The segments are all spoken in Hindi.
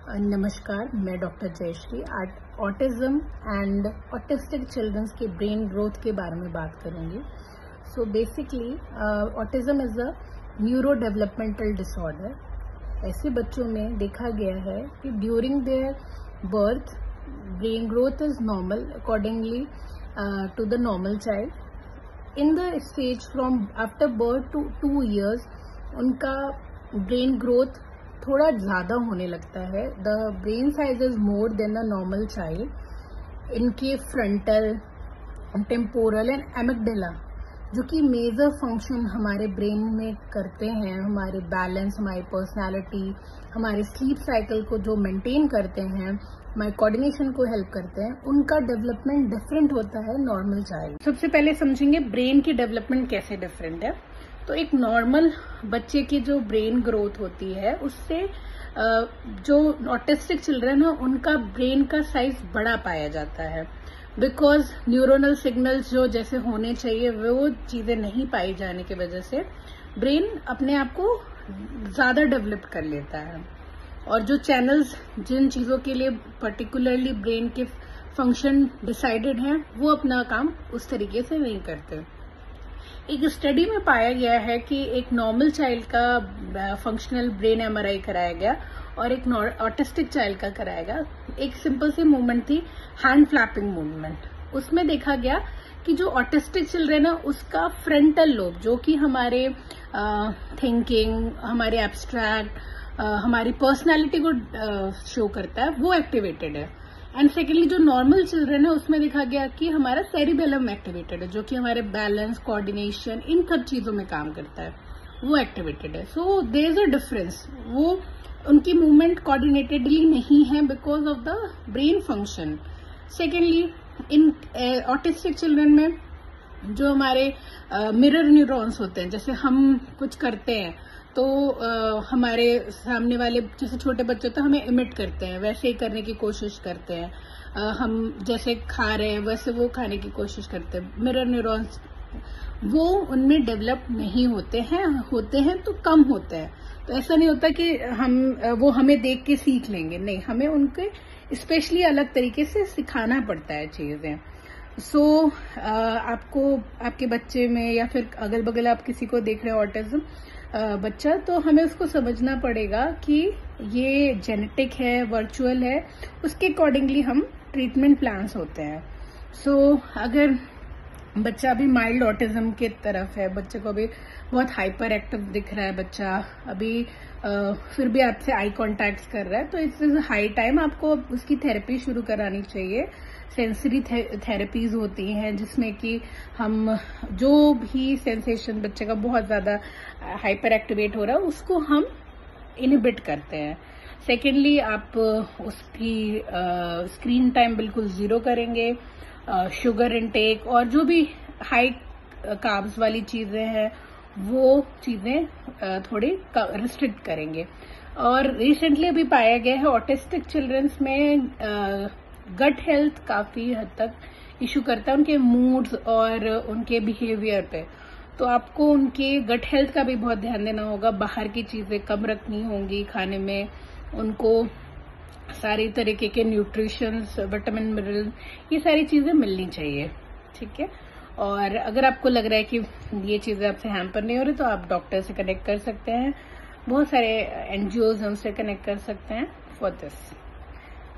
नमस्कार, मैं doctor Jayashree autism and autistic childrens के ब्रेन ग्रोथ के बारे में बात करूंगी। So basically autism is a neuro developmental disorder. ऐसे बच्चों में देखा गया है कि during their birth brain growth is normal accordingly to the normal child. In the stage from after birth to 2 years उनका ब्रेन ग्रोथ थोड़ा ज्यादा होने लगता है। The brain size is more than a normal child. इनके फ्रंटल, टेम्पोरल एंड एमिगडाला जो कि मेजर फंक्शन हमारे ब्रेन में करते हैं, हमारे बैलेंस, हमारी पर्सनालिटी, हमारे स्लीप साइकिल को जो मेंटेन करते हैं, हमारे कोऑर्डिनेशन को हेल्प करते हैं, उनका डेवलपमेंट डिफरेंट होता है नॉर्मल चाइल्ड। सबसे पहले समझेंगे ब्रेन की डेवलपमेंट कैसे डिफरेंट है। तो एक नॉर्मल बच्चे की जो ब्रेन ग्रोथ होती है उससे जो ऑटिस्टिक चिल्ड्रन है उनका ब्रेन का साइज बड़ा पाया जाता है, बिकॉज न्यूरोनल सिग्नल्स जो जैसे होने चाहिए वो चीजें नहीं पाई जाने की वजह से ब्रेन अपने आप को ज्यादा डेवलप कर लेता है, और जो चैनल्स जिन चीजों के लिए पर्टिकुलरली ब्रेन के फंक्शन डिसाइडेड हैं वो अपना काम उस तरीके से नहीं करते। एक स्टडी में पाया गया है कि एक नॉर्मल चाइल्ड का फंक्शनल ब्रेन एमआरआई कराया गया और एक ऑटिस्टिक चाइल्ड का कराया गया। एक सिंपल सी मूवमेंट थी, हैंड फ्लैपिंग मूवमेंट। उसमें देखा गया कि जो ऑटिस्टिक चिल्ड्रन है उसका फ्रंटल लोब जो कि हमारे थिंकिंग, हमारे एब्स्ट्रैक्ट, हमारी पर्सनालिटी को शो करता है, वो एक्टिवेटेड है। एंड सेकेंडली जो नॉर्मल चिल्ड्रन है उसमें देखा गया कि हमारा सेरिबेलम एक्टिवेटेड है, जो कि हमारे बैलेंस, कोऑर्डिनेशन, इन सब चीजों में काम करता है, वो एक्टिवेटेड है। So there is a difference. वो उनकी मूवमेंट कोऑर्डिनेटेडली नहीं है because of the brain function. Secondly in autistic children में जो हमारे मिरर न्यूरॉन्स होते हैं, जैसे हम कुछ करते हैं तो हमारे सामने वाले जैसे छोटे बच्चे तो हमें इमिट करते हैं, वैसे ही करने की कोशिश करते हैं। हम जैसे खा रहे हैं वैसे वो खाने की कोशिश करते हैं। मिरर न्यूरॉन्स वो उनमें डेवलप नहीं होते हैं तो कम होते हैं। तो ऐसा नहीं होता कि वो हमें देख के सीख लेंगे, नहीं, हमें उनके स्पेशली अलग तरीके से सिखाना पड़ता है चीजें। सो आपको आपके बच्चे में या फिर अगल बगल आप किसी को देख रहे हैं ऑटिज्म बच्चा, तो हमें उसको समझना पड़ेगा कि ये जेनेटिक है, वर्चुअल है, उसके अकॉर्डिंगली हम ट्रीटमेंट प्लान्स होते हैं। सो अगर बच्चा अभी माइल्ड ऑटिज्म की तरफ है, बच्चे को अभी बहुत हाइपर एक्टिव दिख रहा है, बच्चा अभी फिर भी आपसे आई कॉन्टैक्ट कर रहा है, तो इट्स हाई टाइम आपको उसकी थेरेपी शुरू करानी चाहिए। सेंसरी थेरेपीज होती हैं जिसमें कि हम जो भी सेंसेशन बच्चे का बहुत ज्यादा हाइपर एक्टिवेट हो रहा है उसको हम इनहिबिट करते हैं। सेकेंडली आप उसकी स्क्रीन टाइम बिल्कुल 0 करेंगे, शुगर इनटेक और जो भी हाई कार्ब्स वाली चीजें हैं वो चीजें थोड़ी रिस्ट्रिक्ट करेंगे। और रिसेंटली अभी पाया गया है ऑटिस्टिक चिल्ड्रंस में गट हेल्थ काफी हद तक इशू करता है, उनके मूड्स और उनके बिहेवियर पे। तो आपको उनके गट हेल्थ का भी बहुत ध्यान देना होगा। बाहर की चीजें कम रखनी होंगी खाने में, उनको सारी तरीके के न्यूट्रिशंस, विटामिन, मिनरल, ये सारी चीजें मिलनी चाहिए, ठीक है। और अगर आपको लग रहा है कि ये चीजें आपसे हैम्पर नहीं हो रही तो आप डॉक्टर से कनेक्ट कर सकते हैं, बहुत सारे एनजीओज उनसे कनेक्ट कर सकते हैं फॉर दिस।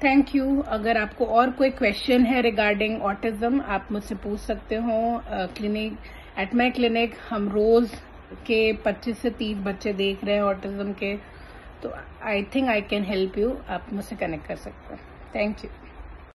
Thank you. अगर आपको और कोई क्वेश्चन है रिगार्डिंग ऑटिज्म आप मुझसे पूछ सकते हो। एट माई क्लिनिक हम रोज के 25 से 30 बच्चे देख रहे हैं ऑटिज्म के, तो I think I can help you. आप मुझसे कनेक्ट कर सकते हैं। Thank you.